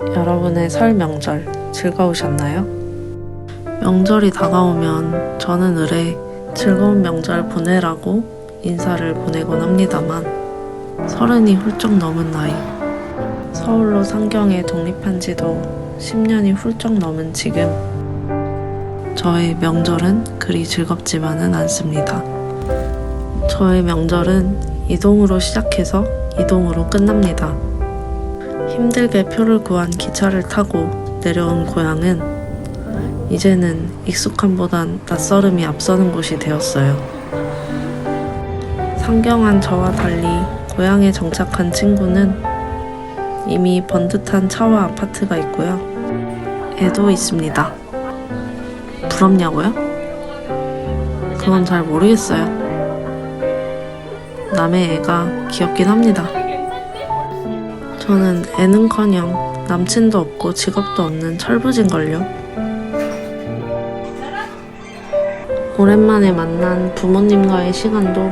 여러분의 설 명절 즐거우셨나요? 명절이 다가오면 저는 의뢰 즐거운 명절 보내라고 인사를 보내곤 합니다만 30이 훌쩍 넘은 나이, 서울로 상경에 독립한 지도 10년이 훌쩍 넘은 지금 저의 명절은 그리 즐겁지만은 않습니다. 저의 명절은 이동으로 시작해서 이동으로 끝납니다. 힘들게 표를 구한 기차를 타고 내려온 고향은 이제는 익숙함보단 낯설음이 앞서는 곳이 되었어요. 상경한 저와 달리 고향에 정착한 친구는 이미 번듯한 차와 아파트가 있고요. 애도 있습니다. 부럽냐고요? 그건 잘 모르겠어요. 남의 애가 귀엽긴 합니다. 저는 애는커녕 남친도 없고 직업도 없는 철부진걸요. 오랜만에 만난 부모님과의 시간도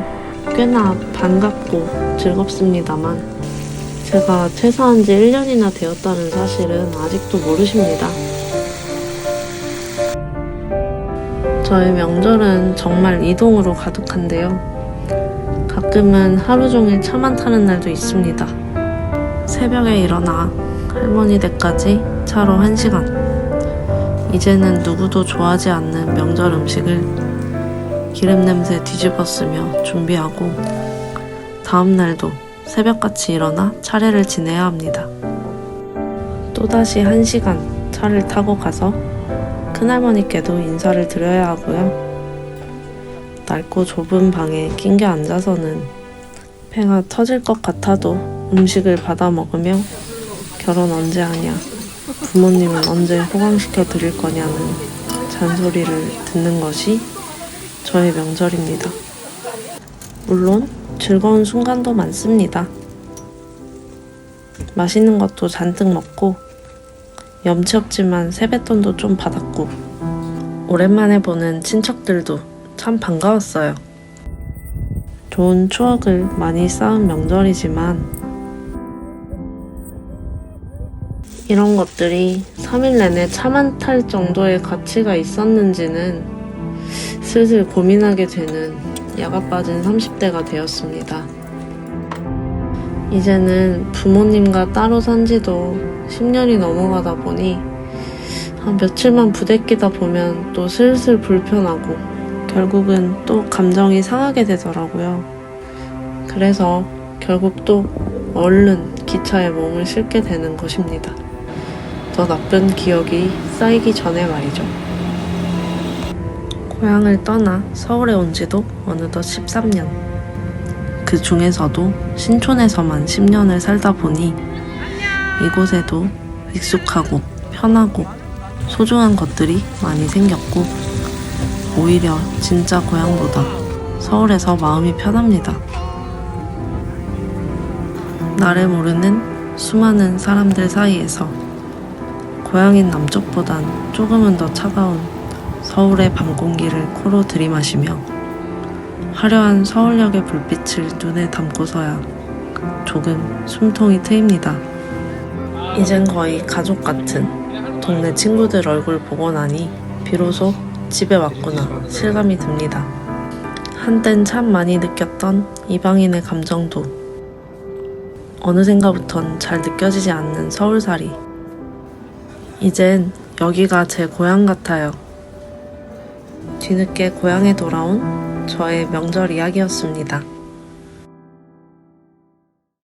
꽤나 반갑고 즐겁습니다만 제가 퇴사한 지 1년이나 되었다는 사실은 아직도 모르십니다. 저의 명절은 정말 이동으로 가득한데요. 가끔은 하루 종일 차만 타는 날도 있습니다. 새벽에 일어나 할머니 댁까지 차로 1시간. 이제는 누구도 좋아하지 않는 명절 음식을 기름 냄새 뒤집어 쓰며 준비하고 다음 날도 새벽같이 일어나 차례를 지내야 합니다. 또다시 1시간 차를 타고 가서 큰할머니께도 인사를 드려야 하고요. 넓고 좁은 방에 낑겨 앉아서는 배가 터질 것 같아도 음식을 받아 먹으며 결혼 언제 하냐, 부모님은 언제 호강시켜 드릴 거냐는 잔소리를 듣는 것이 저의 명절입니다. 물론 즐거운 순간도 많습니다. 맛있는 것도 잔뜩 먹고 염치 없지만 세뱃돈도 좀 받았고 오랜만에 보는 친척들도 참 반가웠어요. 좋은 추억을 많이 쌓은 명절이지만 이런 것들이 3일 내내 차만 탈 정도의 가치가 있었는지는 슬슬 고민하게 되는 야가 빠진 30대가 되었습니다. 이제는 부모님과 따로 산 지도 10년이 넘어가다 보니 한 며칠만 부대끼다 보면 또 슬슬 불편하고 결국은 또 감정이 상하게 되더라고요. 그래서 결국 또 얼른 기차에 몸을 싣게 되는 것입니다. 더 나쁜 기억이 쌓이기 전에 말이죠. 고향을 떠나 서울에 온 지도 어느덧 13년. 그 중에서도 신촌에서만 10년을 살다 보니 이곳에도 익숙하고 편하고 소중한 것들이 많이 생겼고 오히려 진짜 고향보다 서울에서 마음이 편합니다. 나를 모르는 수많은 사람들 사이에서 고향인 남쪽보단 조금은 더 차가운 서울의 밤 공기를 코로 들이마시며 화려한 서울역의 불빛을 눈에 담고서야 조금 숨통이 트입니다. 이젠 거의 가족 같은 동네 친구들 얼굴 보고 나니 비로소 집에 왔구나 실감이 듭니다. 한땐 참 많이 느꼈던 이방인의 감정도 어느샌가부턴 잘 느껴지지 않는 서울살이. 이젠 여기가 제 고향 같아요. 뒤늦게 고향에 돌아온 저의 명절 이야기였습니다.